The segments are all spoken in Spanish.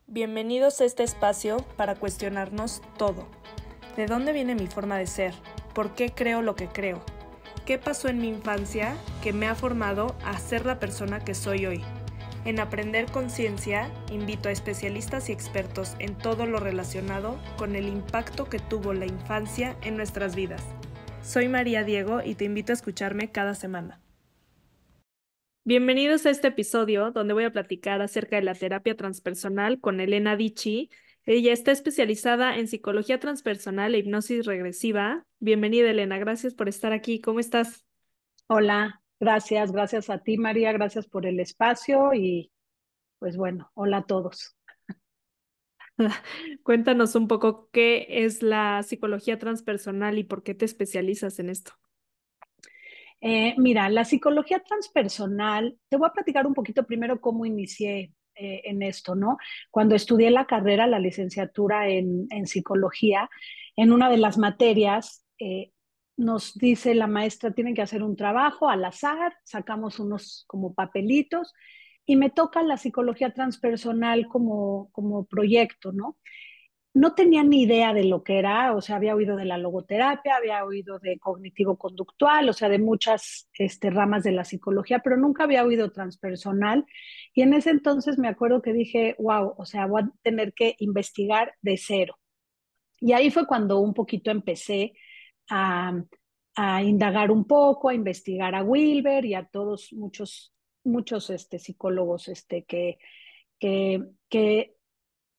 Bienvenidos a este espacio para cuestionarnos todo. ¿De dónde viene mi forma de ser? ¿Por qué creo lo que creo? ¿Qué pasó en mi infancia que me ha formado a ser la persona que soy hoy? En Aprender Conciencia, invito a especialistas y expertos en todo lo relacionado con el impacto que tuvo la infancia en nuestras vidas. Soy María Diego y te invito a escucharme cada semana. Bienvenidos a este episodio donde voy a platicar acerca de la terapia transpersonal con Elena Dichi. Ella está especializada en psicología transpersonal e hipnosis regresiva. Bienvenida, Elena, gracias por estar aquí. ¿Cómo estás? Hola, gracias a ti, María, gracias por el espacio y pues bueno, hola a todos. Cuéntanos un poco qué es la psicología transpersonal y por qué te especializas en esto. Mira, la psicología transpersonal, te voy a platicar un poquito primero cómo inicié en esto, ¿no? Cuando estudié la carrera, la licenciatura en psicología, en una de las materias nos dice la maestra, tienen que hacer un trabajo al azar, sacamos unos como papelitos y me toca la psicología transpersonal como proyecto, ¿no? No tenía ni idea de lo que era, o sea, había oído de la logoterapia, había oído de cognitivo-conductual, o sea, de muchas ramas de la psicología, pero nunca había oído transpersonal. Y en ese entonces me acuerdo que dije, wow, o sea, voy a tener que investigar de cero. Y ahí fue cuando un poquito empecé a, a indagar un poco, a investigar a Wilber y a todos muchos psicólogos que, que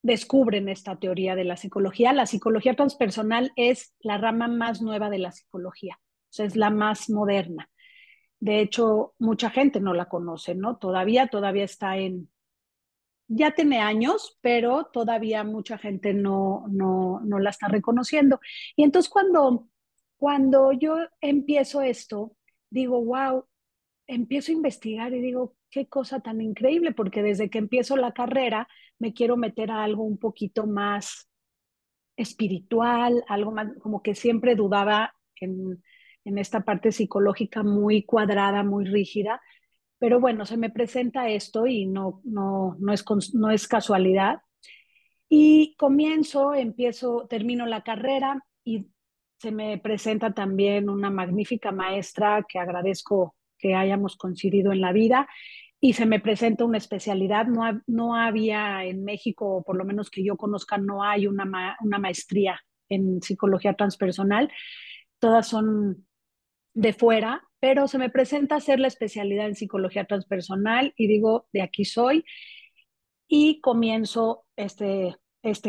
descubren esta teoría de la psicología. La psicología transpersonal es la rama más nueva de la psicología, o sea, es la más moderna. De hecho, mucha gente no la conoce, ¿no? Todavía está ya tiene años, pero todavía mucha gente no la está reconociendo. Y entonces cuando yo empiezo esto, digo, wow, empiezo a investigar y digo, qué cosa tan increíble, porque desde que empiezo la carrera me quiero meter a algo un poquito más espiritual, algo más, como que siempre dudaba en esta parte psicológica muy cuadrada, muy rígida, pero bueno, se me presenta esto y no es casualidad. Y termino la carrera y se me presenta también una magnífica maestra que agradezco que hayamos coincidido en la vida y se me presenta una especialidad. No había en México, o por lo menos que yo conozca, no hay una maestría en psicología transpersonal. Todas son de fuera, pero se me presenta hacer la especialidad en psicología transpersonal y digo, de aquí soy y comienzo este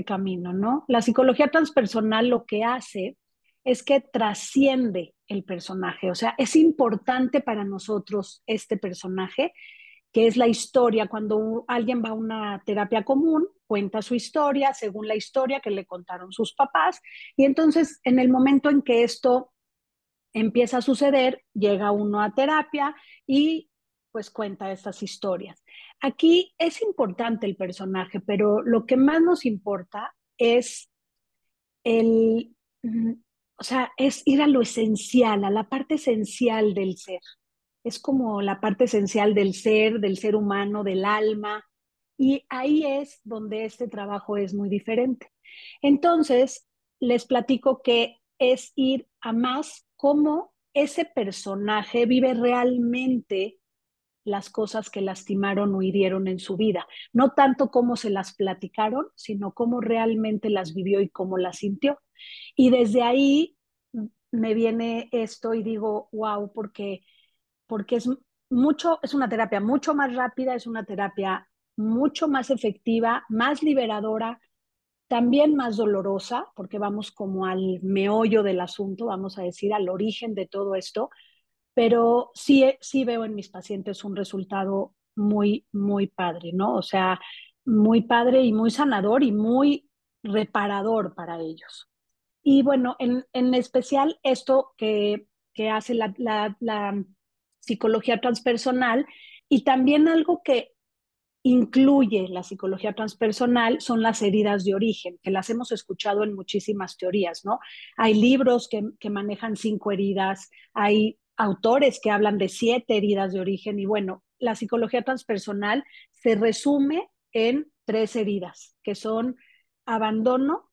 camino, ¿no? La psicología transpersonal lo que hace es que trasciende el personaje, o sea, es importante para nosotros este personaje, que es la historia. Cuando alguien va a una terapia común, cuenta su historia según la historia que le contaron sus papás, y entonces en el momento en que esto empieza a suceder, llega uno a terapia y pues cuenta estas historias. Aquí es importante el personaje, pero lo que más nos importa es el, mm, o sea, es ir a lo esencial, a la parte esencial del ser. Es como la parte esencial del ser humano, del alma, y ahí es donde este trabajo es muy diferente. Entonces, les platico que es ir a más cómo ese personaje vive realmente las cosas que lastimaron o hirieron en su vida. No tanto cómo se las platicaron, sino cómo realmente las vivió y cómo las sintió. Y desde ahí me viene esto y digo, wow, porque es una terapia mucho más rápida, es una terapia mucho más efectiva, más liberadora, también más dolorosa, porque vamos como al meollo del asunto, vamos a decir, al origen de todo esto, pero sí veo en mis pacientes un resultado muy padre, ¿no? O sea, muy padre y muy sanador y muy reparador para ellos. Y bueno, en especial esto que hace la psicología transpersonal y también algo que incluye la psicología transpersonal son las heridas de origen, que las hemos escuchado en muchísimas teorías, ¿no? Hay libros que manejan 5 heridas, hay autores que hablan de 7 heridas de origen y bueno, la psicología transpersonal se resume en tres heridas, que son abandono,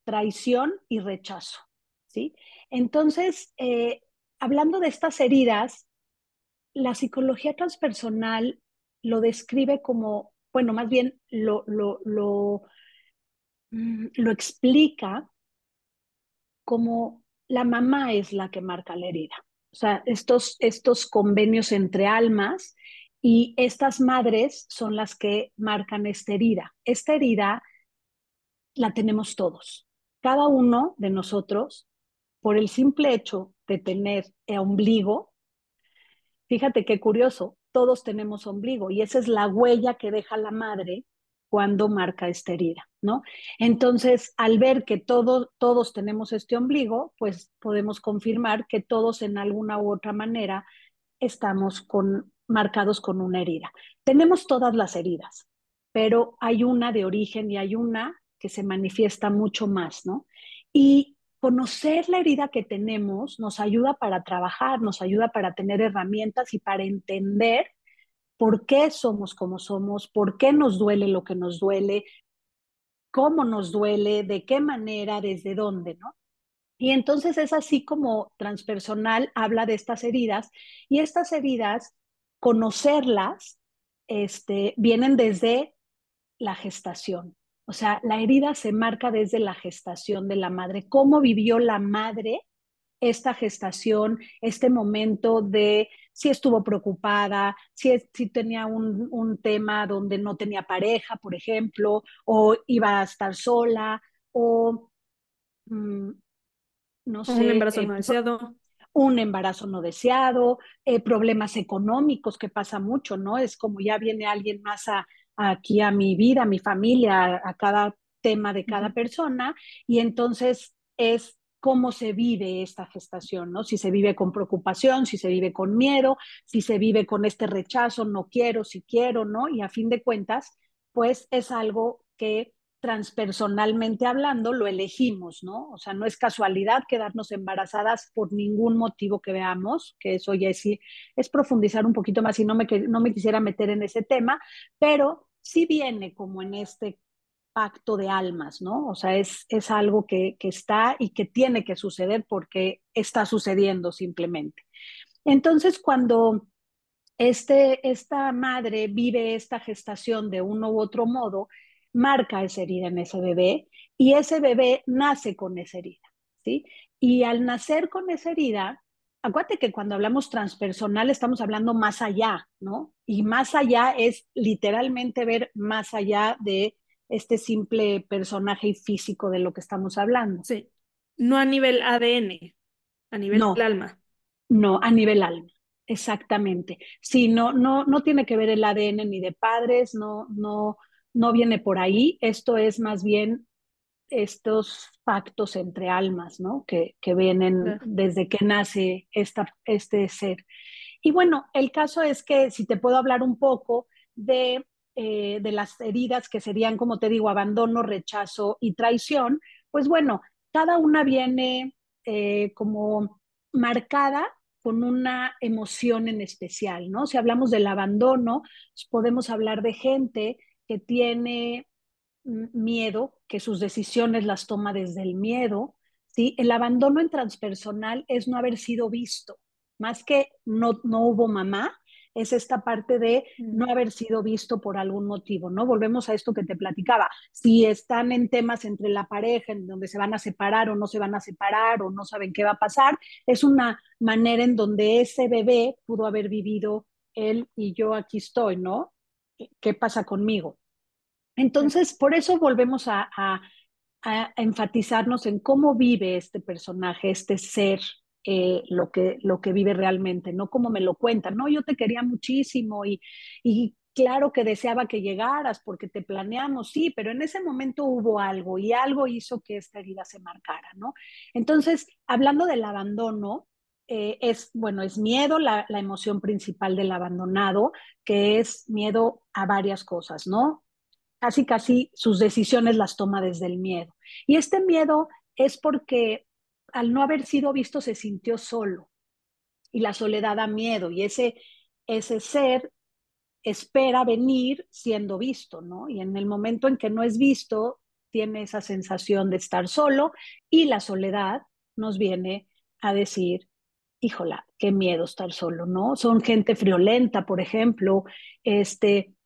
traición y rechazo, ¿sí? Entonces, hablando de estas heridas, la psicología transpersonal lo describe como, bueno, más bien lo explica como la mamá es la que marca la herida. O sea, estos convenios entre almas y estas madres son las que marcan esta herida. Esta herida la tenemos todos. Cada uno de nosotros, por el simple hecho de tener ombligo, fíjate qué curioso, todos tenemos ombligo y esa es la huella que deja la madre cuando marca esta herida, ¿no? Entonces, al ver que todos tenemos este ombligo, pues podemos confirmar que todos en alguna u otra manera estamos marcados con una herida. Tenemos todas las heridas, pero hay una de origen y hay una que se manifiesta mucho más, ¿no? Y conocer la herida que tenemos nos ayuda para trabajar, nos ayuda para tener herramientas y para entender por qué somos como somos, por qué nos duele lo que nos duele, cómo nos duele, de qué manera, desde dónde, ¿no? Y entonces es así como transpersonal habla de estas heridas y estas heridas, conocerlas, vienen desde la gestación. O sea, la herida se marca desde la gestación de la madre. ¿Cómo vivió la madre esta gestación, este momento de si estuvo preocupada, si tenía un tema donde no tenía pareja, por ejemplo, o iba a estar sola, o mm, no Un sé, embarazo no deseado. un embarazo no deseado, problemas económicos, que pasa mucho, ¿no? Es como ya viene alguien más aquí a mi vida, a mi familia, a cada tema de cada Ujú. persona, y entonces es cómo se vive esta gestación, ¿no? Si se vive con preocupación, si se vive con miedo, si se vive con este rechazo, no quiero, si quiero, ¿no? Y a fin de cuentas, pues es algo que transpersonalmente hablando, lo elegimos, ¿no? O sea, no es casualidad quedarnos embarazadas por ningún motivo que veamos, que eso ya es profundizar un poquito más y no me quisiera meter en ese tema, pero sí viene como en este pacto de almas, ¿no? O sea, es algo que está y que tiene que suceder porque está sucediendo simplemente. Entonces, cuando esta madre vive esta gestación de uno u otro modo, marca esa herida en ese bebé y ese bebé nace con esa herida, ¿sí? Y al nacer con esa herida, acuérdate que cuando hablamos transpersonal estamos hablando más allá, ¿no? Y más allá es literalmente ver más allá de este simple personaje físico de lo que estamos hablando. Sí. No a nivel ADN, a nivel No, alma. no, a nivel alma, exactamente. Sí, no tiene que ver el ADN ni de padres, no viene por ahí. Esto es más bien estos pactos entre almas, ¿no? Que vienen Claro. desde que nace este ser. Y bueno, el caso es que si te puedo hablar un poco de las heridas que serían, como te digo, abandono, rechazo y traición, pues bueno, cada una viene como marcada con una emoción en especial, ¿no? Si hablamos del abandono, pues podemos hablar de gente que tiene miedo, que sus decisiones las toma desde el miedo, ¿sí? El abandono en transpersonal es no haber sido visto, más que no hubo mamá, es esta parte de Mm. no haber sido visto por algún motivo, ¿no? Volvemos a esto que te platicaba. Si están en temas entre la pareja, en donde se van a separar o no se van a separar o no saben qué va a pasar, es una manera en donde ese bebé pudo haber vivido él y yo aquí estoy, ¿no? ¿Qué pasa conmigo? Claro. Entonces, por eso volvemos a enfatizarnos en cómo vive este personaje, este ser, lo que vive realmente, no como me lo cuentan. No, yo te quería muchísimo y claro que deseaba que llegaras porque te planeamos, sí, pero en ese momento hubo algo y algo hizo que esta herida se marcara, ¿no? Entonces, hablando del abandono, bueno, es miedo la emoción principal del abandonado, que es miedo a varias cosas, ¿no? Casi sus decisiones las toma desde el miedo. Y este miedo es porque al no haber sido visto se sintió solo y la soledad da miedo y ese ser espera venir siendo visto, ¿no? Y en el momento en que no es visto, tiene esa sensación de estar solo y la soledad nos viene a decir, híjola, qué miedo estar solo, ¿no? Son gente friolenta, por ejemplo,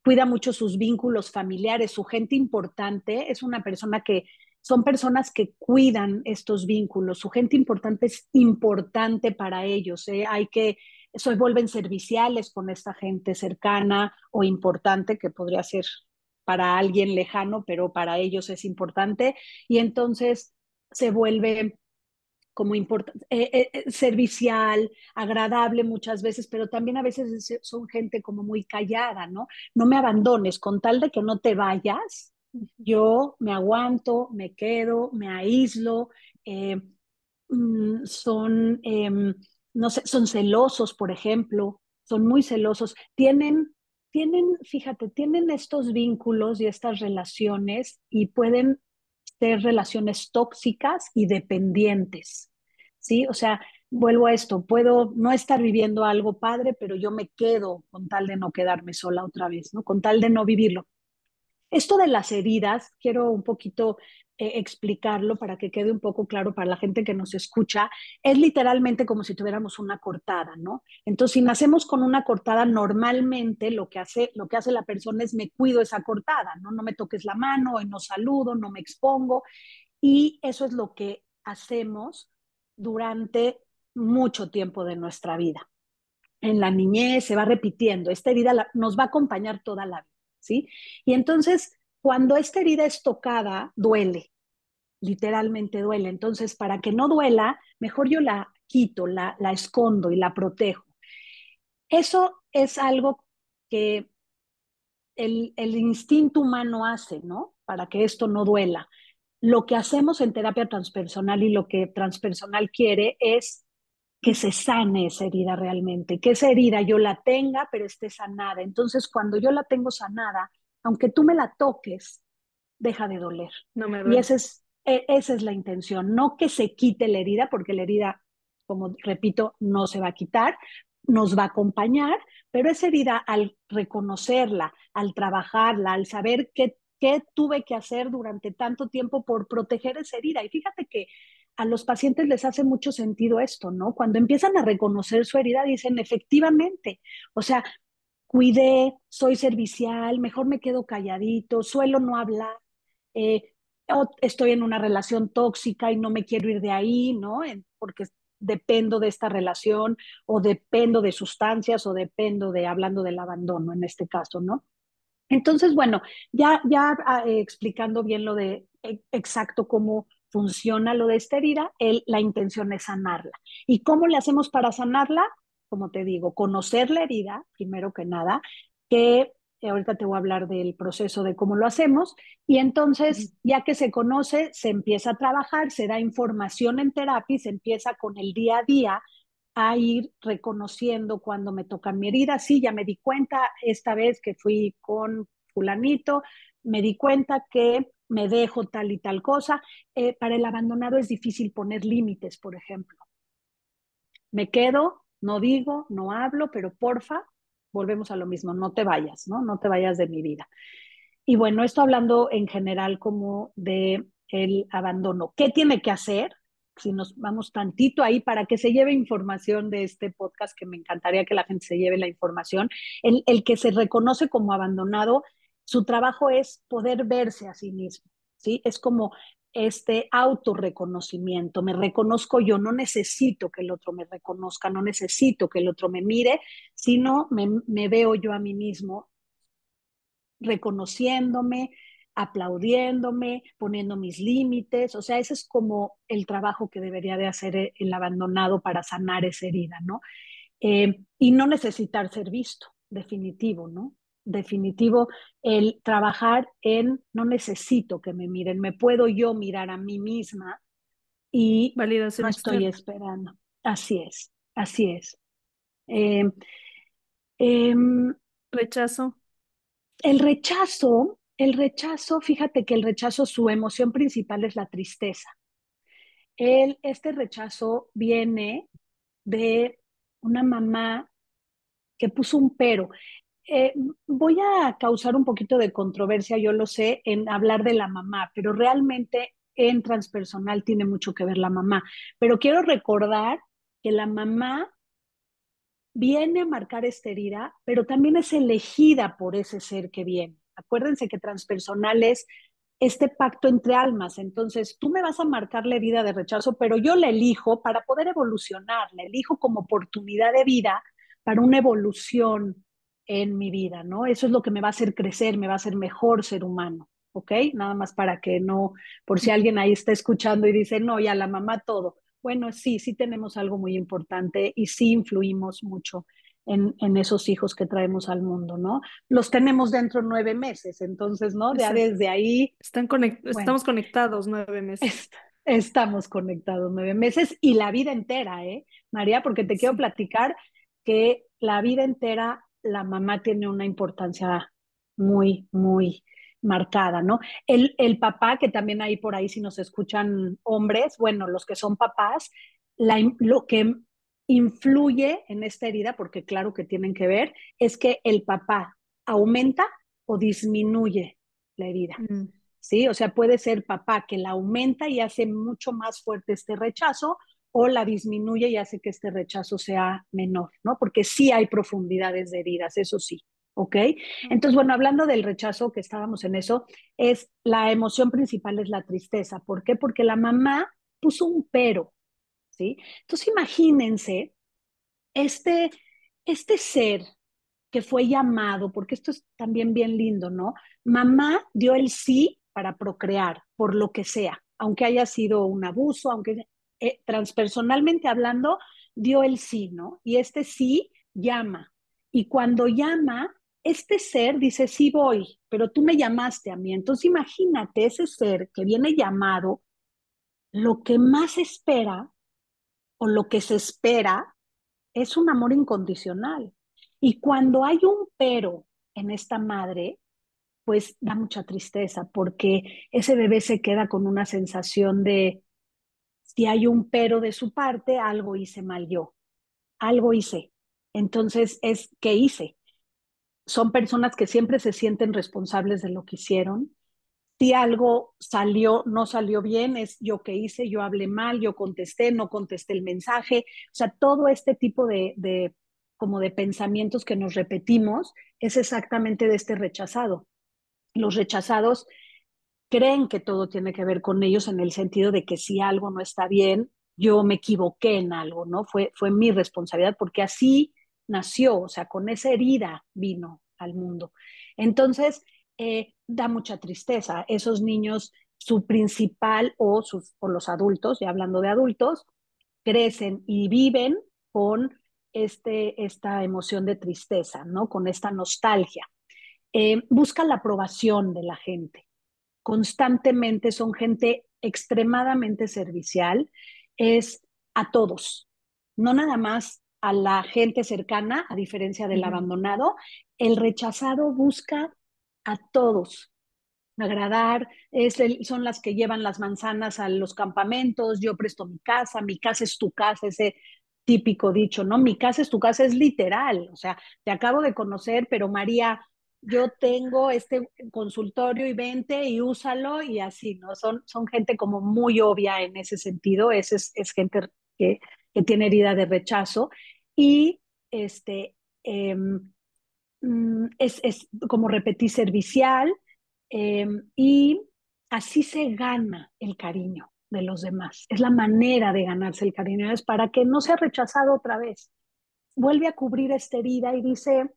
cuida mucho sus vínculos familiares, su gente importante es una persona que son personas que cuidan estos vínculos, su gente importante es importante para ellos, ¿eh? Se vuelven serviciales con esta gente cercana o importante que podría ser para alguien lejano, pero para ellos es importante y entonces se vuelve como servicial, agradable muchas veces, pero también a veces son gente como muy callada, ¿no? No me abandones, con tal de que no te vayas, yo me aguanto, me quedo, me aíslo, eh, son, no sé, son celosos, por ejemplo, son muy celosos, fíjate, tienen estos vínculos y estas relaciones y pueden ser relaciones tóxicas y dependientes, ¿sí? O sea, vuelvo a esto, puedo no estar viviendo algo padre, pero yo me quedo con tal de no quedarme sola otra vez, ¿no? Con tal de no vivirlo. Esto de las heridas, quiero un poquito explicarlo para que quede un poco claro para la gente que nos escucha. Es literalmente como si tuviéramos una cortada, ¿no? Entonces, si nacemos con una cortada, normalmente lo que hace la persona es me cuido esa cortada, ¿no? No me toques la mano, no saludo, no me expongo. Y eso es lo que hacemos durante mucho tiempo de nuestra vida. En la niñez se va repitiendo, esta herida nos va a acompañar toda la vida, ¿sí? Y entonces, cuando esta herida es tocada, duele, literalmente duele. Entonces, para que no duela, mejor yo la quito, la escondo y la protejo. Eso es algo que el instinto humano hace, ¿no? Para que esto no duela. Lo que hacemos en terapia transpersonal y lo que transpersonal quiere es que se sane esa herida realmente, que esa herida yo la tenga, pero esté sanada. Entonces, cuando yo la tengo sanada, aunque tú me la toques, deja de doler. No me Y duele. esa es la intención, no que se quite la herida, porque la herida, como repito, no se va a quitar, nos va a acompañar, pero esa herida al reconocerla, al trabajarla, al saber qué tuve que hacer durante tanto tiempo por proteger esa herida. Y fíjate que a los pacientes les hace mucho sentido esto, ¿no? Cuando empiezan a reconocer su herida, dicen, efectivamente, o sea, cuidé, soy servicial, mejor me quedo calladito, suelo no hablar, eh, estoy en una relación tóxica y no me quiero ir de ahí, ¿no? Porque dependo de esta relación o dependo de sustancias o dependo de, hablando del abandono en este caso, ¿no? Entonces, bueno, ya explicando bien lo de exacto cómo funciona lo de esta herida, la intención es sanarla. ¿Y cómo le hacemos para sanarla? Como te digo, conocer la herida, primero que nada, que ahorita te voy a hablar del proceso de cómo lo hacemos, y entonces, ya que se conoce, se empieza a trabajar, se da información en terapia y se empieza con el día a día a ir reconociendo cuando me tocan mi herida. Sí, ya me di cuenta esta vez que fui con fulanito, me di cuenta que me dejo tal y tal cosa. Para el abandonado es difícil poner límites, por ejemplo. Me quedo, no digo, no hablo, pero porfa, volvemos a lo mismo, no te vayas, ¿no? No te vayas de mi vida. Y bueno, esto hablando en general como de el abandono. ¿Qué tiene que hacer? Si nos vamos tantito ahí para que se lleve información de este podcast, que me encantaría que la gente se lleve la información, el que se reconoce como abandonado, su trabajo es poder verse a sí mismo, ¿sí? Es como este autorreconocimiento, me reconozco yo, no necesito que el otro me reconozca, no necesito que el otro me mire, sino me veo yo a mí mismo reconociéndome, aplaudiéndome, poniendo mis límites. O sea, ese es como el trabajo que debería de hacer el abandonado para sanar esa herida, ¿no? Y no necesitar ser visto, definitivo, ¿no? Definitivo, el trabajar en no necesito que me miren, me puedo yo mirar a mí misma y no Validación estoy externa. esperando. Así es, así es. Eh, eh, Rechazo. Fíjate que el rechazo, su emoción principal es la tristeza. Este rechazo viene de una mamá que puso un pero. eh, voy a causar un poquito de controversia, yo lo sé, en hablar de la mamá, pero realmente en transpersonal tiene mucho que ver la mamá. Pero quiero recordar que la mamá viene a marcar esta herida, pero también es elegida por ese ser que viene. Acuérdense que transpersonal es este pacto entre almas. Entonces, tú me vas a marcar la herida de rechazo, pero yo la elijo para poder evolucionar, la elijo como oportunidad de vida para una evolución en mi vida, ¿no? Eso es lo que me va a hacer crecer, me va a hacer mejor ser humano, ¿ok? Nada más para que no, por si alguien ahí está escuchando y dice, no, ya la mamá todo. Bueno, sí, sí tenemos algo muy importante y sí influimos mucho en esos hijos que traemos al mundo, ¿no? Los tenemos dentro 9 meses, entonces, ¿no? Ya Exacto. desde ahí, bueno, Estamos conectados 9 meses. estamos conectados 9 meses y la vida entera, ¿eh, María? Porque te quiero Sí, platicar que la vida entera la mamá tiene una importancia muy, muy marcada, ¿no? El papá, que también hay por ahí, si nos escuchan hombres, bueno, los que son papás, lo que influye en esta herida, porque claro que tienen que ver, es que el papá aumenta o disminuye la herida. mm, ¿Sí? O sea, puede ser papá que la aumenta y hace mucho más fuerte este rechazo o la disminuye y hace que este rechazo sea menor, ¿no? Porque sí hay profundidades de heridas, eso sí, ¿ok? Entonces, bueno, hablando del rechazo, que estábamos en eso, es la emoción principal es la tristeza. ¿Por qué? Porque la mamá puso un pero, ¿sí? Entonces, imagínense este, este ser que fue llamado, porque esto es también bien lindo, ¿no? Mamá dio el sí para procrear, por lo que sea, aunque haya sido un abuso, aunque transpersonalmente hablando, dio el sí, ¿no? Y este sí llama. Y cuando llama, este ser dice, sí voy, pero tú me llamaste a mí. Entonces imagínate ese ser que viene llamado, lo que más espera o lo que se espera es un amor incondicional. Y cuando hay un pero en esta madre, pues da mucha tristeza porque ese bebé se queda con una sensación de, si hay un pero de su parte, algo hice mal yo, algo hice. Entonces es, ¿qué hice? Son personas que siempre se sienten responsables de lo que hicieron. Si algo salió, no salió bien, es yo que hice, yo hablé mal, yo contesté, no contesté el mensaje. O sea, todo este tipo de como de pensamientos que nos repetimos es exactamente de este rechazado. Los rechazados creen que todo tiene que ver con ellos en el sentido de que si algo no está bien, yo me equivoqué en algo, ¿no? Fue mi responsabilidad porque así nació, o sea, con esa herida vino al mundo. Entonces, da mucha tristeza. Esos niños, su principal o los adultos, ya hablando de adultos, crecen y viven con esta emoción de tristeza, ¿no? Con esta nostalgia. Busca la aprobación de la gente constantemente, son gente extremadamente servicial, es a todos, no nada más a la gente cercana, a diferencia del ujú. abandonado, el rechazado busca a todos. Agradar, son las que llevan las manzanas a los campamentos, yo presto mi casa es tu casa, ese típico dicho, ¿no? Mi casa es tu casa, es literal, o sea, te acabo de conocer, pero María, yo tengo este consultorio y vente y úsalo y así, ¿no? Son gente como muy obvia en ese sentido, es gente que, que tiene herida de rechazo y este, eh, es como repetí, servicial eh, y así se gana el cariño de los demás. Es la manera de ganarse el cariño, es para que no sea rechazado otra vez. Vuelve a cubrir esta herida y dice,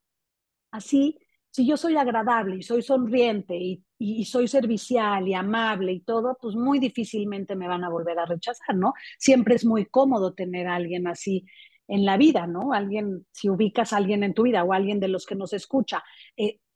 así, si yo soy agradable y soy sonriente y soy servicial y amable y todo, pues muy difícilmente me van a volver a rechazar, ¿no? Siempre es muy cómodo tener a alguien así en la vida, ¿no? Alguien, si ubicas a alguien en tu vida o alguien de los que nos escucha,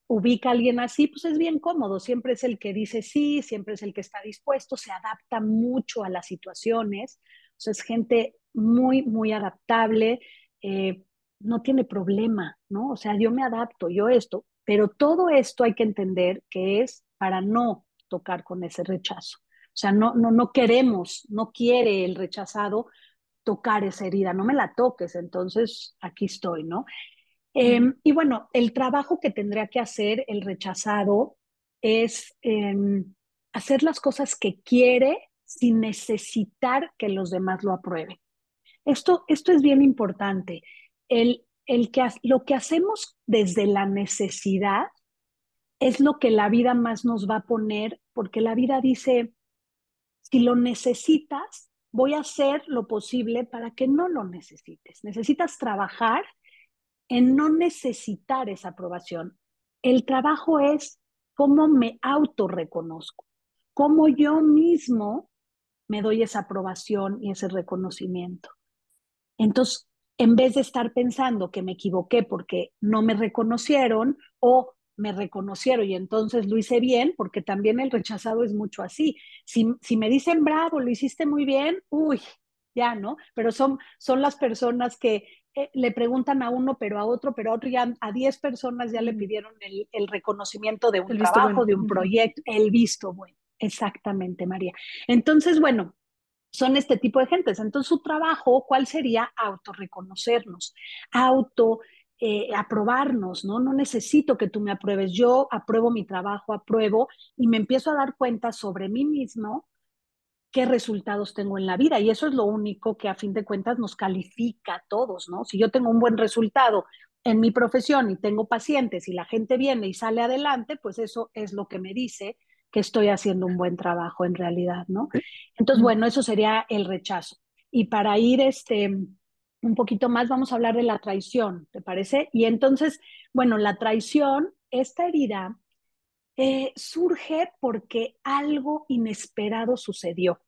ubica a alguien así, pues es bien cómodo, siempre es el que dice sí, siempre es el que está dispuesto, se adapta mucho a las situaciones, o sea, es gente muy, muy adaptable, eh, no tiene problema, ¿no? O sea, yo me adapto, yo esto, pero todo esto hay que entender que es para no tocar con ese rechazo. O sea, no queremos, no quiere el rechazado tocar esa herida, no me la toques, entonces aquí estoy, ¿no? Ujú. Y bueno, el trabajo que tendría que hacer el rechazado es hacer las cosas que quiere sin necesitar que los demás lo aprueben. Esto es bien importante. Lo que hacemos desde la necesidad es lo que la vida más nos va a poner, porque la vida dice, si lo necesitas, voy a hacer lo posible para que no lo necesites. Necesitas trabajar en no necesitar esa aprobación. El trabajo es cómo me autorreconozco, cómo yo mismo me doy esa aprobación y ese reconocimiento. Entonces, en vez de estar pensando que me equivoqué porque no me reconocieron o me reconocieron y entonces lo hice bien, porque también el rechazado es mucho así. Si me dicen bravo, lo hiciste muy bien, uy, ya, ¿no? Pero son las personas que le preguntan a uno, pero a otro, ya a 10 personas ya le Ujú. pidieron el reconocimiento de un El visto trabajo, bueno. de un Ujú. proyecto, el visto bueno. Exactamente, María. Entonces, bueno, son este tipo de gentes. Entonces, su trabajo, ¿cuál sería? Autorreconocernos, auto aprobarnos, ¿no? No necesito que tú me apruebes, yo apruebo mi trabajo, apruebo y me empiezo a dar cuenta sobre mí mismo qué resultados tengo en la vida. Y eso es lo único que a fin de cuentas nos califica a todos, ¿no? Si yo tengo un buen resultado en mi profesión y tengo pacientes y la gente viene y sale adelante, pues eso es lo que me dice que estoy haciendo un buen trabajo en realidad, ¿no? Entonces, Ujú. bueno, eso sería el rechazo. Y para ir un poquito más, vamos a hablar de la traición, ¿te parece? Y entonces, bueno, la traición, esta herida surge porque algo inesperado sucedió.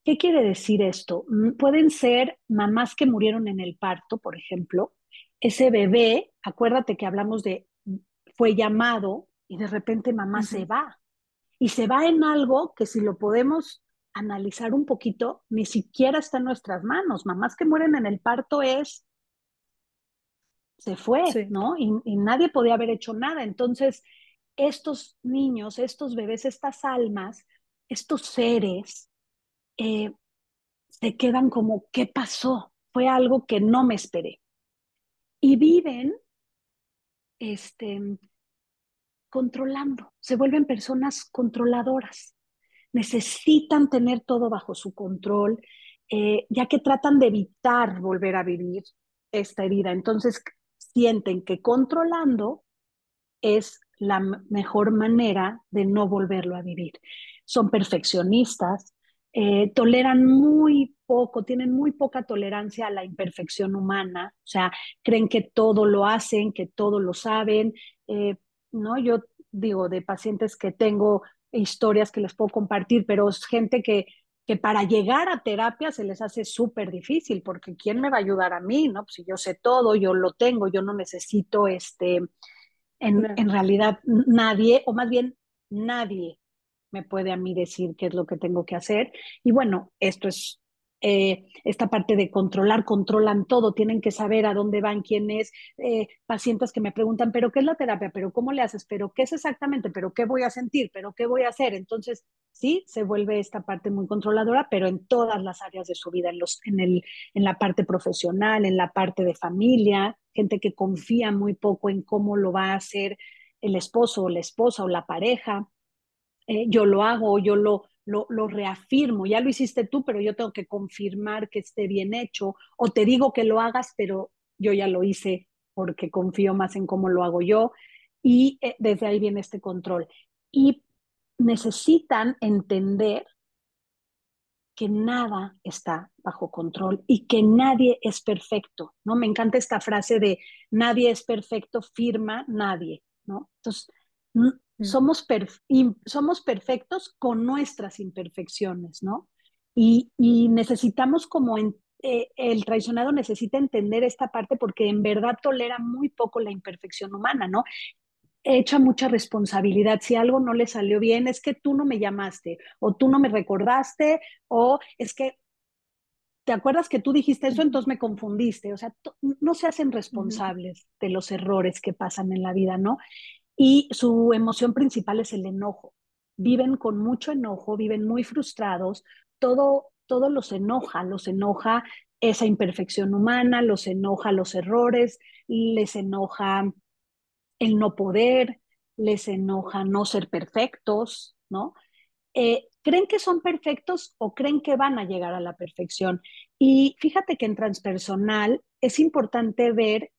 ¿Qué quiere decir esto? Pueden ser mamás que murieron en el parto, por ejemplo. Ese bebé, acuérdate que hablamos de, fue llamado y de repente mamá se Ujú. va. Y se va en algo que si lo podemos analizar un poquito, ni siquiera está en nuestras manos. Mamás que mueren en el parto se fue, Sí, ¿no? Y nadie podía haber hecho nada. Entonces, estos niños, estos bebés, estas almas, estos seres, eh, se quedan como, ¿qué pasó? Fue algo que no me esperé. Y viven este, controlando, se vuelven personas controladoras. Necesitan tener todo bajo su control, ya que tratan de evitar volver a vivir esta herida. Entonces sienten que controlando es la mejor manera de no volverlo a vivir. Son perfeccionistas, toleran muy poco, tienen muy poca tolerancia a la imperfección humana, o sea, creen que todo lo hacen, que todo lo saben. eh, ¿No? Yo digo, de pacientes que tengo historias que les puedo compartir, pero es gente que para llegar a terapia se les hace súper difícil, porque ¿quién me va a ayudar a mí? ¿No? Pues si yo sé todo, yo lo tengo, yo no necesito claro. en realidad nadie, o más bien nadie me puede a mí decir qué es lo que tengo que hacer. Y bueno, esto es esta parte de controlar, controlan todo, tienen que saber a dónde van, quién es, pacientes que me preguntan, pero ¿qué es la terapia? ¿Pero cómo le haces? ¿Pero qué es exactamente? ¿Pero qué voy a sentir? ¿Pero qué voy a hacer? Entonces, sí, se vuelve esta parte muy controladora, pero en todas las áreas de su vida, en la parte profesional, en la parte de familia, gente que confía muy poco en cómo lo va a hacer el esposo o la esposa o la pareja. Yo lo hago, lo reafirmo, ya lo hiciste tú, pero yo tengo que confirmar que esté bien hecho, o te digo que lo hagas, pero yo ya lo hice porque confío más en cómo lo hago yo, y desde ahí viene este control. Y necesitan entender que nada está bajo control y que nadie es perfecto, ¿no? Me encanta esta frase de nadie es perfecto, firma nadie, ¿no? Entonces, Mm. somos perfectos con nuestras imperfecciones, ¿no? Y necesitamos el traicionado necesita entender esta parte porque en verdad tolera muy poco la imperfección humana, ¿no? Echa mucha responsabilidad. Si algo no le salió bien, es que tú no me llamaste, o tú no me recordaste, o es que te acuerdas que tú dijiste eso, Ujú. entonces me confundiste. O sea, no se hacen Ujú. responsables de los errores que pasan en la vida, ¿no? Y su emoción principal es el enojo. Viven con mucho enojo, viven muy frustrados, todo los enoja esa imperfección humana, los enoja los errores, les enoja el no poder, les enoja no ser perfectos, ¿no? ¿Creen que son perfectos o creen que van a llegar a la perfección? Y fíjate que en transpersonal es importante ver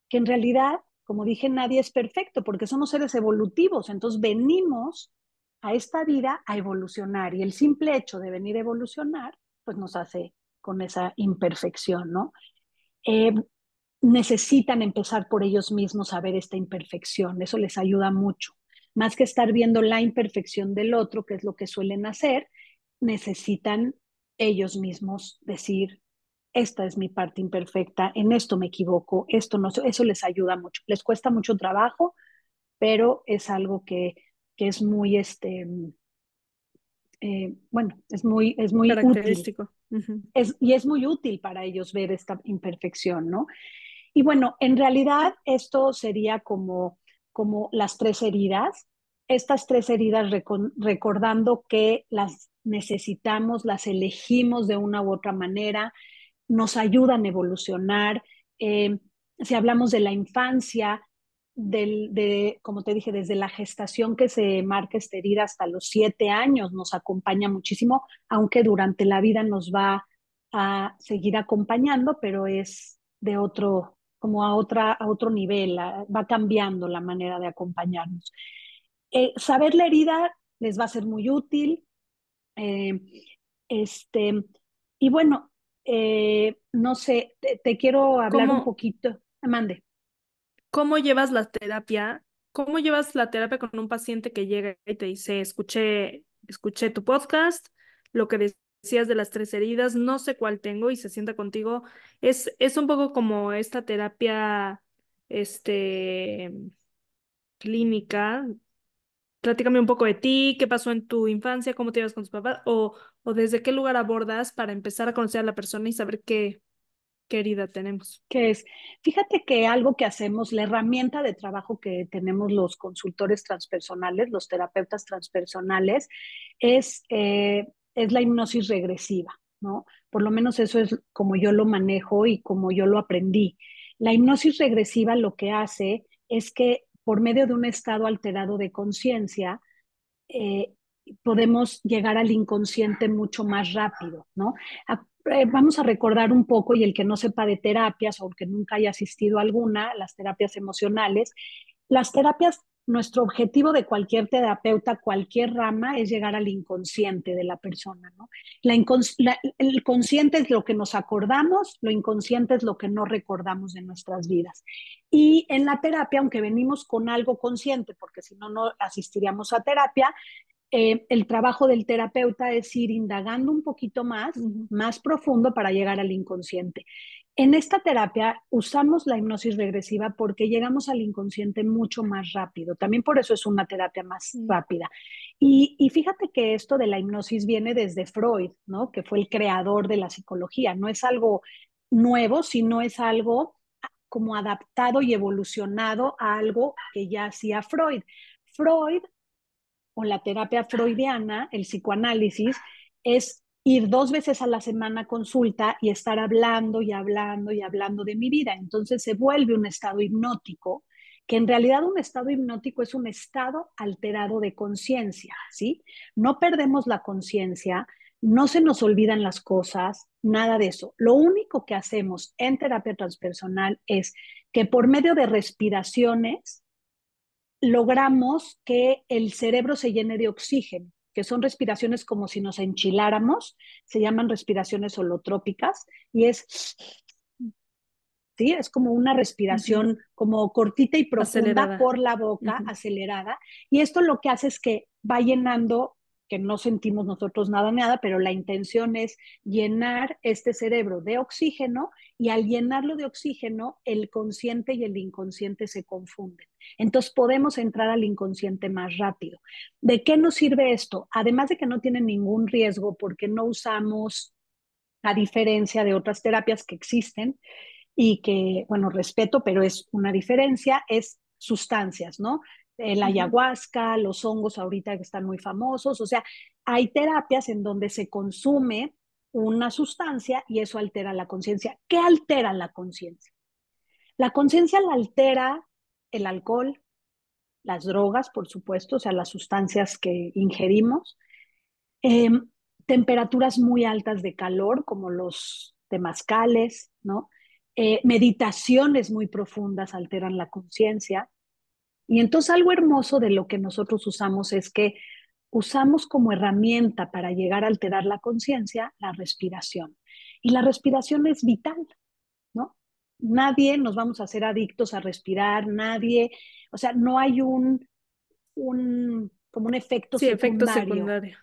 que en realidad, como dije, nadie es perfecto porque somos seres evolutivos, entonces venimos a esta vida a evolucionar y el simple hecho de venir a evolucionar, pues nos hace con esa imperfección, ¿no? Eh, Necesitan empezar por ellos mismos a ver esta imperfección, eso les ayuda mucho. Más que estar viendo la imperfección del otro, que es lo que suelen hacer, necesitan ellos mismos decir, esta es mi parte imperfecta, en esto me equivoco, esto no, eso les ayuda mucho. Les cuesta mucho trabajo, pero es algo que es muy, bueno, es muy útil. Característico. Ujú. Y es muy útil para ellos ver esta imperfección, ¿no? Y bueno, en realidad esto sería como las tres heridas. Estas tres heridas recordando que las necesitamos, las elegimos de una u otra manera, nos ayudan a evolucionar. Eh, si hablamos de la infancia, como te dije, desde la gestación que se marca esta herida hasta los 7 años, nos acompaña muchísimo, aunque durante la vida nos va a seguir acompañando, pero es de otro, como a otro nivel, va cambiando la manera de acompañarnos. Saber la herida les va a ser muy útil. Eh, este, y bueno, no sé, te quiero hablar un ¿Cómo, poquito. Mande. cómo llevas la terapia? ¿Cómo llevas la terapia con un paciente que llega y te dice, escuché tu podcast, lo que decías de las tres heridas, no sé cuál tengo y se sienta contigo? Es un poco como esta terapia, este, clínica. Platícame un poco de ti, qué pasó en tu infancia, cómo te llevas con tus papás, o desde qué lugar abordas para empezar a conocer a la persona y saber qué herida tenemos. Que es, fíjate que algo que hacemos, la herramienta de trabajo que tenemos los consultores transpersonales, los terapeutas transpersonales, es la hipnosis regresiva, ¿no? Por lo menos eso es como yo lo manejo y como yo lo aprendí. La hipnosis regresiva lo que hace es que por medio de un estado alterado de conciencia, eh, podemos llegar al inconsciente mucho más rápido, ¿no? Vamos a recordar un poco, y el que no sepa de terapias o que nunca haya asistido a alguna, las terapias emocionales, las terapias, nuestro objetivo de cualquier terapeuta, cualquier rama, es llegar al inconsciente de la persona, ¿no? El consciente es lo que nos acordamos, lo inconsciente es lo que no recordamos de nuestras vidas. Y en la terapia, aunque venimos con algo consciente, porque si no, no asistiríamos a terapia, el trabajo del terapeuta es ir indagando un poquito más, Ujú. más profundo para llegar al inconsciente. En esta terapia usamos la hipnosis regresiva porque llegamos al inconsciente mucho más rápido. También por eso es una terapia más Mm. rápida. Y fíjate que esto de la hipnosis viene desde Freud, ¿no? Que fue el creador de la psicología. No es algo nuevo, sino es algo como adaptado y evolucionado a algo que ya hacía Freud. Freud o la terapia freudiana, el psicoanálisis, es ir 2 veces a la semana a consulta y estar hablando y hablando y hablando de mi vida. Entonces se vuelve un estado hipnótico, que en realidad un estado hipnótico es un estado alterado de conciencia, ¿sí? No perdemos la conciencia, no se nos olvidan las cosas, nada de eso. Lo único que hacemos en terapia transpersonal es que por medio de respiraciones logramos que el cerebro se llene de oxígeno, que son respiraciones como si nos enchiláramos, se llaman respiraciones holotrópicas, y ¿sí? Es como una Ujú. respiración como cortita y profunda Acelerada. por la boca, Ujú. acelerada, y esto lo que hace es que va llenando, que no sentimos nosotros nada, pero la intención es llenar este cerebro de oxígeno, y al llenarlo de oxígeno, el consciente y el inconsciente se confunden. Entonces podemos entrar al inconsciente más rápido. ¿De qué nos sirve esto? Además de que no tiene ningún riesgo porque no usamos, a diferencia de otras terapias que existen, y que, bueno, respeto, pero es una diferencia, es sustancias, ¿no? La Ujú. ayahuasca, los hongos ahorita que están muy famosos, o sea, hay terapias en donde se consume una sustancia y eso altera la conciencia. ¿Qué altera la conciencia? La conciencia la altera el alcohol, las drogas, por supuesto, o sea, las sustancias que ingerimos, eh, temperaturas muy altas de calor, como los temazcales, ¿no? Meditaciones muy profundas alteran la conciencia. Y entonces algo hermoso de lo que nosotros usamos es que usamos como herramienta para llegar a alterar la conciencia la respiración. Y la respiración es vital, ¿no? Nadie nos vamos a hacer adictos a respirar, nadie, o sea, no hay como un efecto Sí, efecto secundario. secundario.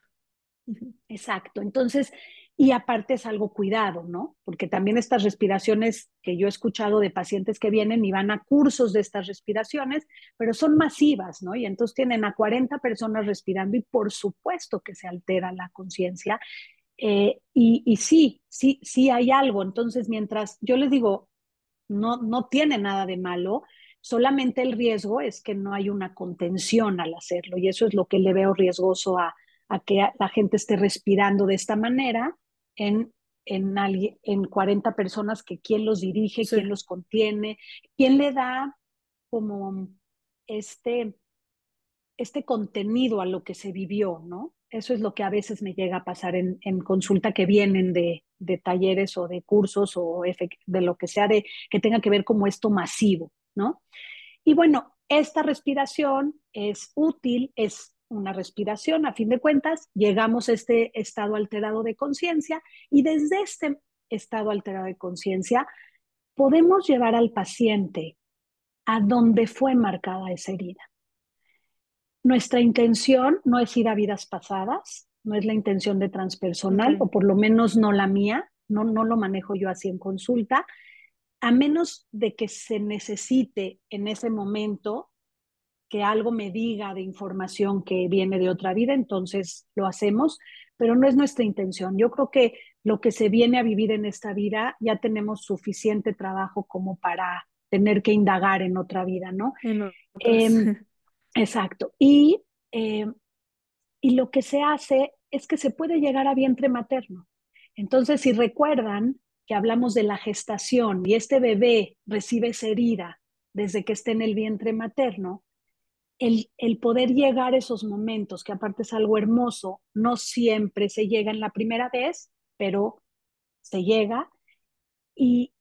Ujú. Exacto. Entonces, y aparte es algo cuidado, ¿no? Porque también estas respiraciones que yo he escuchado de pacientes que vienen y van a cursos de estas respiraciones, pero son masivas, ¿no? Y entonces tienen a 40 personas respirando y por supuesto que se altera la conciencia. Y sí, sí, sí hay algo. Entonces, mientras yo les digo, no tiene nada de malo, solamente el riesgo es que no hay una contención al hacerlo y eso es lo que le veo riesgoso a que la gente esté respirando de esta manera en, en 40 personas que quién los dirige, Sí, quién los contiene, quién le da como este, este contenido a lo que se vivió, ¿no? Eso es lo que a veces me llega a pasar en consulta que vienen de talleres o de cursos o de lo que sea de que tenga que ver como esto masivo, ¿no? Y bueno, esta respiración es útil, es una respiración, a fin de cuentas, llegamos a este estado alterado de conciencia y desde este estado alterado de conciencia podemos llevar al paciente a donde fue marcada esa herida. Nuestra intención no es ir a vidas pasadas, no es la intención de ok. transpersonal, o por lo menos no la mía, no lo manejo yo así en consulta, a menos de que se necesite en ese momento que algo me diga de información que viene de otra vida, entonces lo hacemos, pero no es nuestra intención. Yo creo que lo que se viene a vivir en esta vida ya tenemos suficiente trabajo como para tener que indagar en otra vida, ¿no? En otras. Eh, exacto. Eh, y lo que se hace es que se puede llegar a vientre materno. Entonces, si recuerdan que hablamos de la gestación y este bebé recibe esa herida desde que está en el vientre materno, el poder llegar a esos momentos, que aparte es algo hermoso, no siempre se llega en la primera vez, pero se llega y,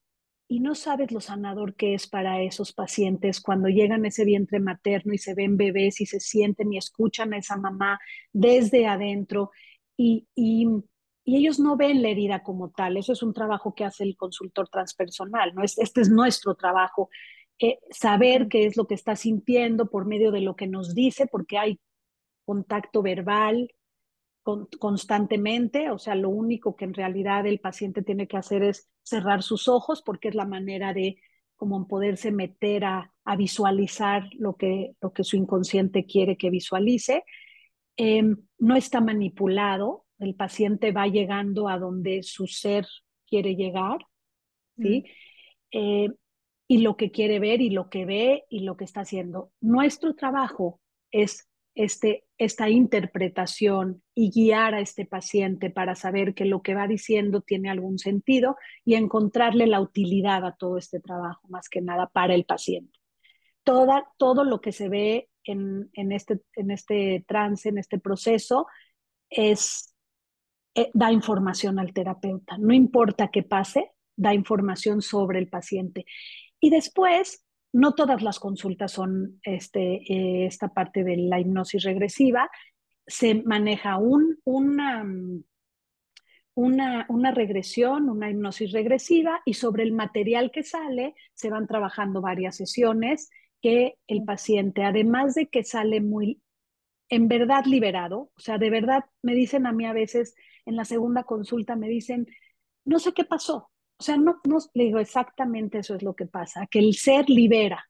y no sabes lo sanador que es para esos pacientes cuando llegan a ese vientre materno y se ven bebés y se sienten y escuchan a esa mamá desde adentro y, y, y ellos no ven la herida como tal. Eso es un trabajo que hace el consultor transpersonal, ¿no? Este es nuestro trabajo, saber Ok. qué es lo que está sintiendo por medio de lo que nos dice, porque hay contacto verbal, constantemente, o sea, lo único que en realidad el paciente tiene que hacer es cerrar sus ojos porque es la manera de como poderse meter a visualizar lo que su inconsciente quiere que visualice. Eh, no está manipulado, el paciente va llegando a donde su ser quiere llegar, Mm, ¿sí? Eh, y lo que quiere ver y lo que ve y lo que está haciendo. Nuestro trabajo es esta interpretación y guiar a este paciente para saber que lo que va diciendo tiene algún sentido y encontrarle la utilidad a todo este trabajo, más que nada para el paciente. Todo lo que se ve en este trance, en este proceso, es da información al terapeuta. No importa qué pase, da información sobre el paciente. Y después, no todas las consultas son esta parte de la hipnosis regresiva. Se maneja una regresión, una hipnosis regresiva, y sobre el material que sale se van trabajando varias sesiones que el paciente, además de que sale muy en verdad liberado, o sea, de verdad me dicen a mí a veces en la segunda consulta, me dicen, no sé qué pasó. O sea, no le digo exactamente eso es lo que pasa, que el ser libera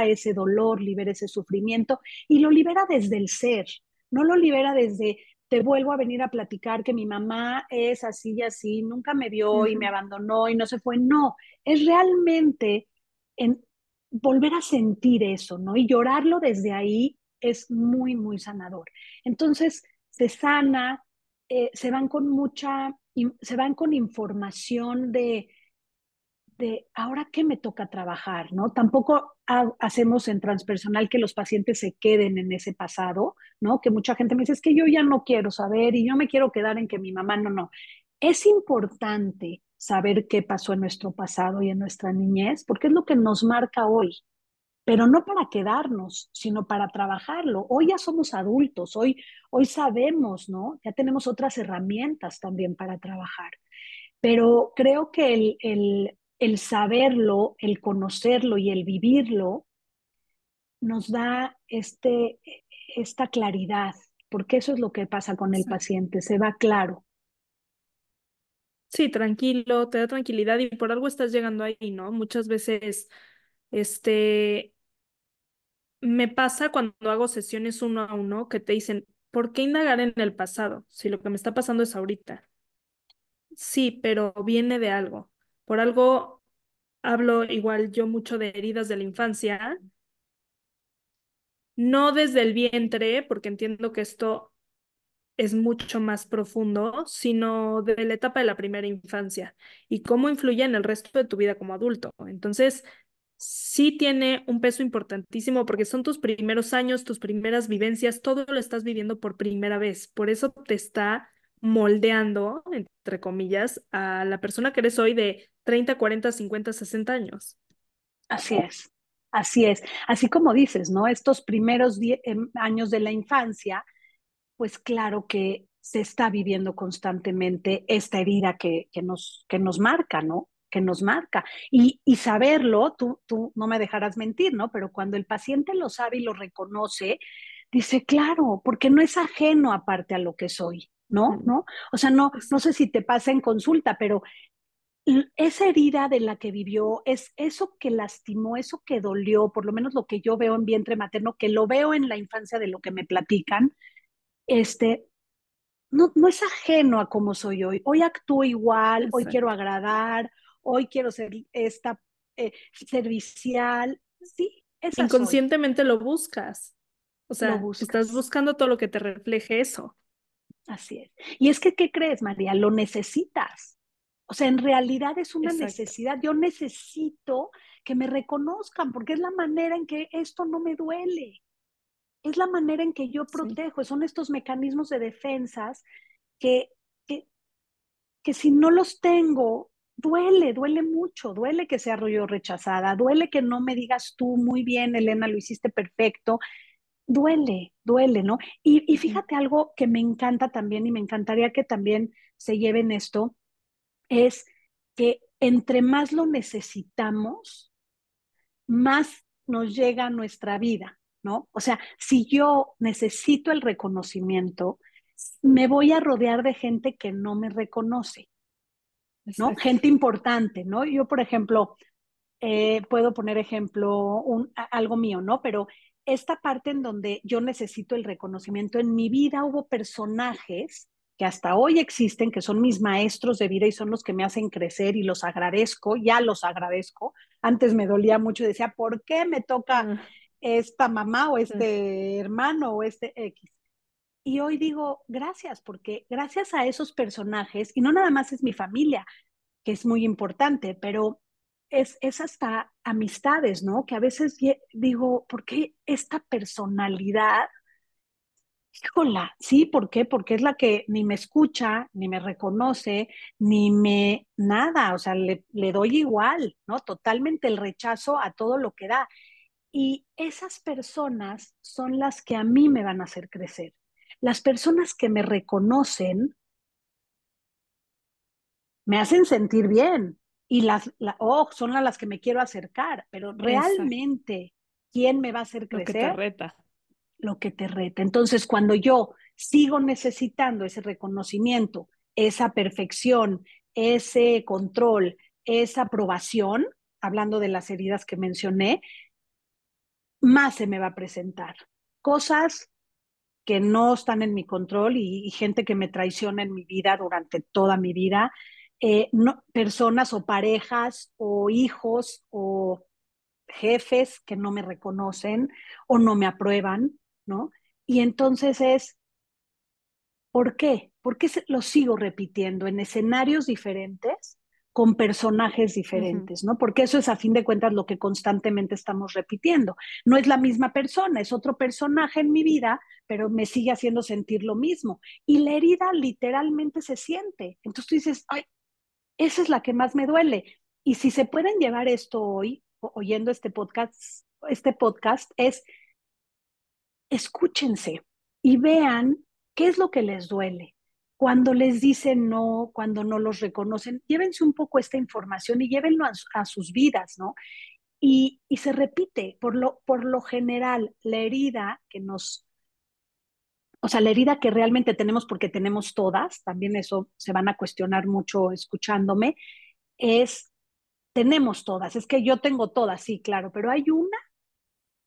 ese dolor, libera ese sufrimiento y lo libera desde el ser, no lo libera desde te vuelvo a venir a platicar que mi mamá es así y así, nunca me vio y me ujú. abandonó y no se fue. No, es realmente en volver a sentir eso, ¿no? Y llorarlo desde ahí es muy, muy sanador. Entonces, se sana, se van con información de ahora qué me toca trabajar, ¿no? Tampoco hacemos en transpersonal que los pacientes se queden en ese pasado, ¿no? Que mucha gente me dice, es que yo ya no quiero saber y yo me quiero quedar en que mi mamá, no, no. Es importante saber qué pasó en nuestro pasado y en nuestra niñez, porque es lo que nos marca hoy, pero no para quedarnos, sino para trabajarlo. Hoy ya somos adultos, hoy sabemos, ¿no? Ya tenemos otras herramientas también para trabajar. Pero creo que el saberlo, el conocerlo y el vivirlo nos da esta claridad, porque eso es lo que pasa con el Sí. paciente, se va claro. Sí, tranquilo, te da tranquilidad y por algo estás llegando ahí, ¿no? Muchas veces, este, me pasa cuando hago sesiones uno a uno que te dicen, ¿por qué indagar en el pasado si lo que me está pasando es ahorita? Sí, pero viene de algo. Por algo hablo igual yo mucho de heridas de la infancia, no desde el vientre, porque entiendo que esto es mucho más profundo, sino de la etapa de la primera infancia y cómo influye en el resto de tu vida como adulto. Entonces, sí tiene un peso importantísimo porque son tus primeros años, tus primeras vivencias, todo lo estás viviendo por primera vez. Por eso te está moldeando, entre comillas, a la persona que eres hoy de 30, 40, 50, 60 años. Así es, así es. Así como dices, ¿no? Estos primeros años de la infancia, pues claro que se está viviendo constantemente esta herida que nos marca, ¿no? Que nos marca. Y saberlo, tú no me dejarás mentir, ¿no? Pero cuando el paciente lo sabe y lo reconoce, dice, claro, porque no es ajeno aparte a lo que soy, ¿no? Mm. ¿No? O sea, no, no Exacto. sé si te pasa en consulta, pero esa herida de la que vivió, es eso que lastimó, eso que dolió, por lo menos lo que yo veo en vientre materno, que lo veo en la infancia de lo que me platican, este, no es ajeno a cómo soy hoy. Hoy actúo igual, hoy quiero Exacto. agradar, hoy quiero ser servicial. Sí, esa soy. Inconscientemente lo buscas. O Lo sea, estás buscas. buscando todo lo que te refleje eso. Así es. Y es que, ¿qué crees, María? Lo necesitas. O sea, en realidad es una Exacto. necesidad. Yo necesito que me reconozcan porque es la manera en que esto no me duele. Es la manera en que yo Sí. protejo. Son estos mecanismos de defensas que, que, que si no los tengo, duele mucho, duele que sea yo rechazada, duele que no me digas tú muy bien, Elena, lo hiciste perfecto, duele, ¿no? Y Ujú. fíjate algo que me encanta también y me encantaría que también se lleven esto, es que entre más lo necesitamos, más nos llega a nuestra vida, ¿no? O sea, si yo necesito el reconocimiento, me voy a rodear de gente que no me reconoce, ¿no? Exacto. Gente importante, ¿no? Yo, por ejemplo, puedo poner ejemplo, algo mío, ¿no? Pero esta parte en donde yo necesito el reconocimiento, en mi vida hubo personajes que hasta hoy existen, que son mis maestros de vida y son los que me hacen crecer y los agradezco, ya los agradezco. Antes me dolía mucho y decía, ¿por qué me toca Ah, esta mamá o ah, este hermano o este X? Y hoy digo, gracias, porque gracias a esos personajes, y no nada más es mi familia, que es muy importante, pero es hasta amistades, ¿no? Que a veces digo, ¿por qué esta personalidad? Híjola, sí, ¿por qué? Porque es la que ni me escucha, ni me reconoce, ni me nada, o sea, le doy igual, ¿no? Totalmente el rechazo a todo lo que da. Y esas personas son las que a mí me van a hacer crecer. Las personas que me reconocen me hacen sentir bien y son a las que me quiero acercar, pero exacto. realmente, ¿quién me va a hacer Lo que te crecer? reta. Lo que te reta. Entonces, cuando yo sigo necesitando ese reconocimiento, esa perfección, ese control, esa aprobación, hablando de las heridas que mencioné, más se me va a presentar. Cosas que no están en mi control y gente que me traiciona en mi vida durante toda mi vida, no, personas o parejas o hijos o jefes que no me reconocen o no me aprueban, ¿no? Y entonces ¿por qué? ¿Por qué lo sigo repitiendo en escenarios diferentes? con personajes Ujú. diferentes, ¿no? Porque eso es a fin de cuentas lo que constantemente estamos repitiendo. No es la misma persona, es otro personaje en mi vida, pero me sigue haciendo sentir lo mismo. Y la herida literalmente se siente. Entonces tú dices, ay, esa es la que más me duele. Y si se pueden llevar esto hoy, oyendo este podcast es escúchense y vean qué es lo que les duele. Cuando les dicen no, cuando no los reconocen, llévense un poco esta información y llévenlo a sus vidas, ¿no? Y se repite, por lo general, la herida que nos, o sea, la herida que realmente tenemos, porque tenemos todas, también eso se van a cuestionar mucho escuchándome, es, tenemos todas, es que yo tengo todas, sí, claro, pero hay una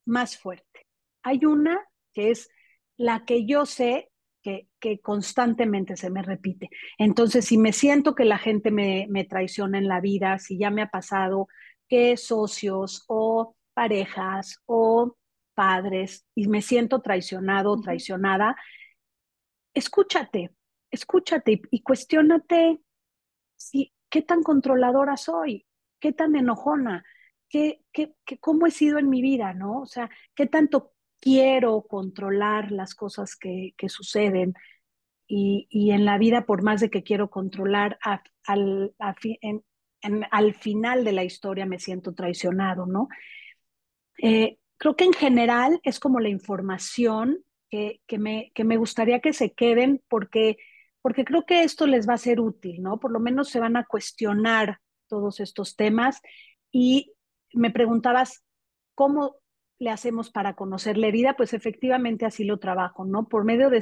más fuerte. Hay una que es la que yo sé que constantemente se me repite. Entonces, si me siento que la gente me traiciona en la vida, si ya me ha pasado que socios o parejas o padres y me siento traicionado o Ujú. traicionada, escúchate, escúchate y cuestiónate si, qué tan controladora soy, qué tan enojona, cómo he sido en mi vida, ¿no? O sea, qué tanto quiero controlar las cosas que suceden y en la vida, por más de que quiero controlar, al final de la historia me siento traicionado, ¿no? Creo que en general es como la información que me gustaría que se queden porque creo que esto les va a ser útil, ¿no? Por lo menos se van a cuestionar todos estos temas y me preguntabas cómo le hacemos para conocer la herida, pues efectivamente así lo trabajo, ¿no? Por medio de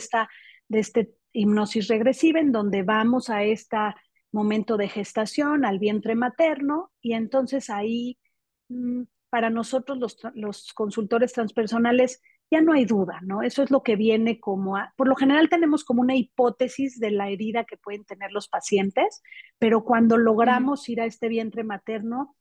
este hipnosis regresiva en donde vamos a este momento de gestación, al vientre materno, y entonces ahí para nosotros los consultores transpersonales ya no hay duda, ¿no? Eso es lo que viene por lo general tenemos como una hipótesis de la herida que pueden tener los pacientes, pero cuando Ujú. logramos ir a este vientre materno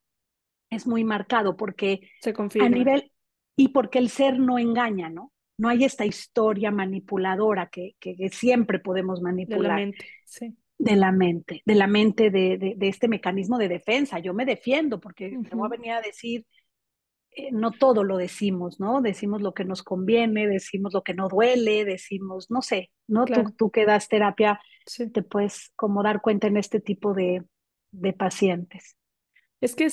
es muy marcado porque Se a confirma nivel, y porque el ser no engaña, ¿no? No hay esta historia manipuladora que siempre podemos de la manipular mente, sí. de la mente de este mecanismo de defensa. Yo me defiendo porque te voy a Ujú. venir a decir no todo lo decimos, ¿no? Decimos lo que nos conviene, decimos lo que no duele, decimos, no sé, ¿no? Claro, Tú que das terapia, sí. te puedes como dar cuenta en este tipo de pacientes. Es que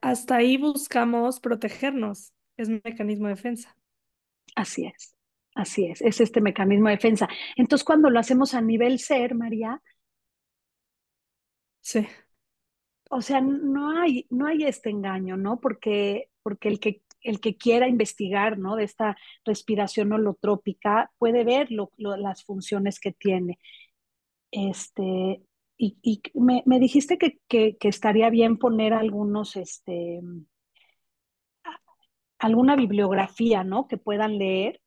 hasta ahí buscamos protegernos. Es un mecanismo de defensa. Así es este mecanismo de defensa. Entonces, cuando lo hacemos a nivel ser, María, Sí. o sea, no hay este engaño, ¿no? Porque el que quiera investigar, ¿no? De esta respiración holotrópica puede ver las funciones que tiene. Este, me dijiste que estaría bien poner alguna bibliografía, ¿no? Que puedan leer.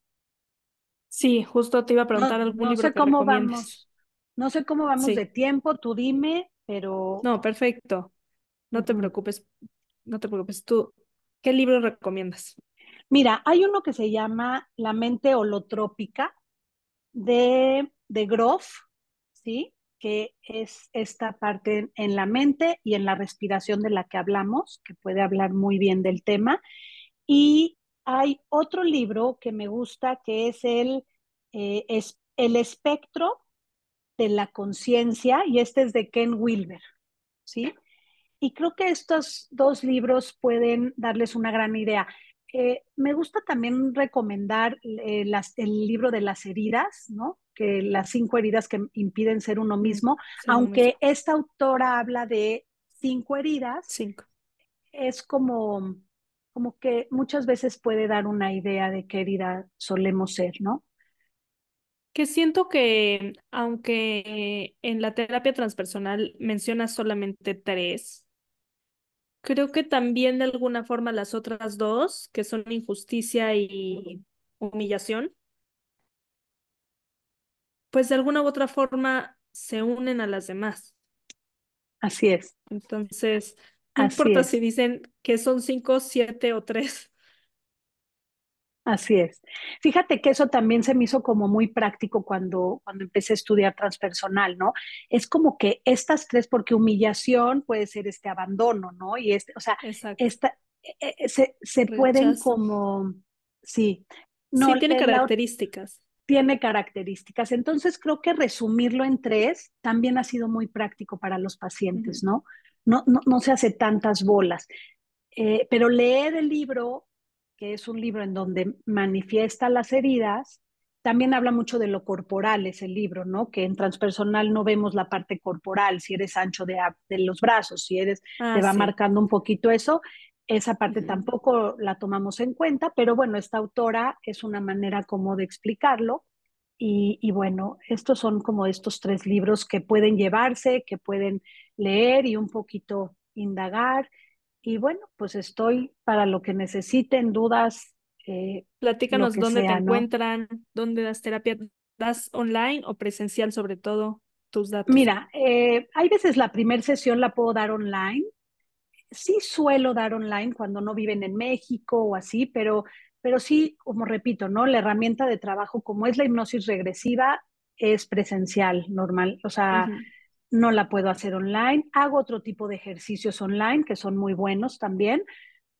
Sí, justo te iba a No, preguntar algún libro que recomiendes. no sé cómo vamos de Sí. tiempo, tú dime, pero No, perfecto. No te ujú. preocupes. No te preocupes. Tú, ¿qué libro recomiendas? Mira, hay uno que se llama La mente holotrópica de Groff, ¿sí? Que es esta parte en la mente y en la respiración de la que hablamos, que puede hablar muy bien del tema. Y hay otro libro que me gusta que es El espectro de la conciencia, y este es de Ken Wilber, ¿sí? Y creo que estos dos libros pueden darles una gran idea. Me gusta también recomendar el libro de las heridas, ¿no? Que las 5 heridas que impiden ser uno Mm, mismo, ser uno mismo. aunque esta autora habla de 5 heridas, 5. es como que muchas veces puede dar una idea de qué herida solemos ser, ¿no? Que siento que, aunque en la terapia transpersonal mencionas solamente 3, creo que también de alguna forma las otras dos, que son injusticia y humillación, pues de alguna u otra forma se unen a las demás. Así es, Entonces, no así importa si es. dicen que son 5, 7 o 3, Así es. Fíjate que eso también se me hizo como muy práctico cuando empecé a estudiar transpersonal, ¿no? Es como que estas tres, porque humillación puede ser este abandono, ¿no? Y este, o sea, Exacto. esta, se pueden Rechazo. como, sí, no, Sí, tiene características. tiene características. Entonces creo que resumirlo en tres también ha sido muy práctico para los pacientes, Ujú. ¿no? No se hace tantas bolas. Pero leer el libro, que es un libro en donde manifiesta las heridas, también habla mucho de lo corporal, es el libro, ¿no? Que en transpersonal no vemos la parte corporal, si eres ancho de los brazos, si eres, te Ah, va sí. marcando un poquito eso. Esa parte Ujú. tampoco la tomamos en cuenta, pero bueno, esta autora es una manera como de explicarlo. Y bueno, estos son como estos tres libros que pueden llevarse, que pueden leer y un poquito indagar. Y bueno, pues estoy para lo que necesiten, dudas, lo Platícanos que dónde te sea, ¿no? encuentran, dónde das terapia, das online o presencial sobre todo, tus datos. Mira, hay veces la primera sesión la puedo dar online. Sí suelo dar online cuando no viven en México o así, pero sí, como repito, ¿no? La herramienta de trabajo, como es la hipnosis regresiva, es presencial, normal. O sea, Ujú. no la puedo hacer online. Hago otro tipo de ejercicios online que son muy buenos también,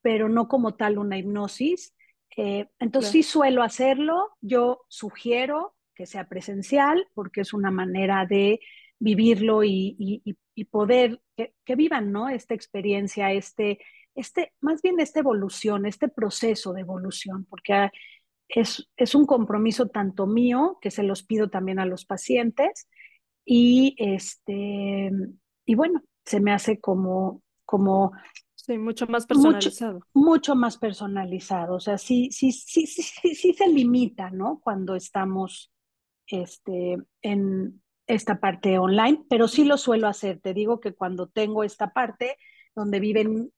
pero no como tal una hipnosis. Entonces sí Claro. suelo hacerlo. Yo sugiero que sea presencial porque es una manera de vivirlo y poder que vivan, ¿no? Esta experiencia, más bien esta evolución, este proceso de evolución, porque es un compromiso tanto mío, que se los pido también a los pacientes, y y bueno, se me hace como Sí, mucho más mucho, personalizado. mucho más personalizado. O sea, sí se limita, ¿no? Cuando estamos en esta parte online, pero sí lo suelo hacer. Te digo que cuando tengo esta parte donde viven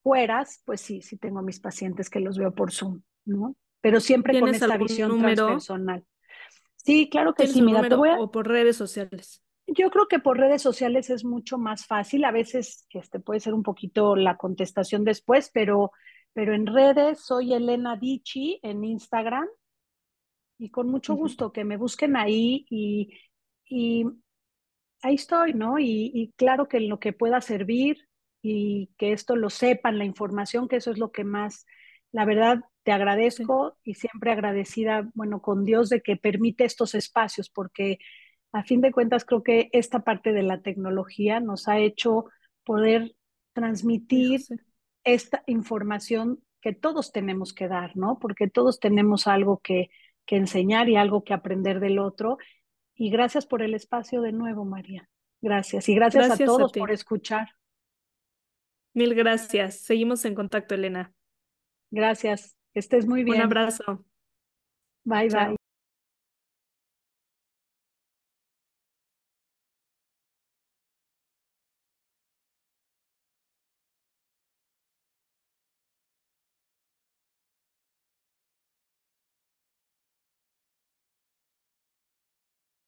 fueras, pues sí tengo mis pacientes que los veo por Zoom, ¿no? Pero siempre con ¿Tienes esta algún visión número? transpersonal. Sí, claro que ¿Tienes sí. un Mira, número o por redes sociales? yo creo que por redes sociales es mucho más fácil. A veces puede ser un poquito la contestación después, pero en redes soy Elena Dichi en Instagram y con mucho Ujú. gusto que me busquen ahí y ahí estoy, ¿no? Y claro que en lo que pueda servir y que esto lo sepan, la información, que eso es lo que más, la verdad, te Sí, agradezco y siempre agradecida, bueno, con Dios de que permite estos espacios, porque a fin de cuentas creo que esta parte de la tecnología nos ha hecho poder transmitir sí. esta información que todos tenemos que dar, ¿no? Porque todos tenemos algo que enseñar y algo que aprender del otro. Y gracias por el espacio de nuevo, María. Gracias. Y gracias a Gracias a todos ti. por escuchar. Mil gracias. Seguimos en contacto, Elena. Gracias. Que estés muy Un bien. abrazo. Bye, bye. Chao.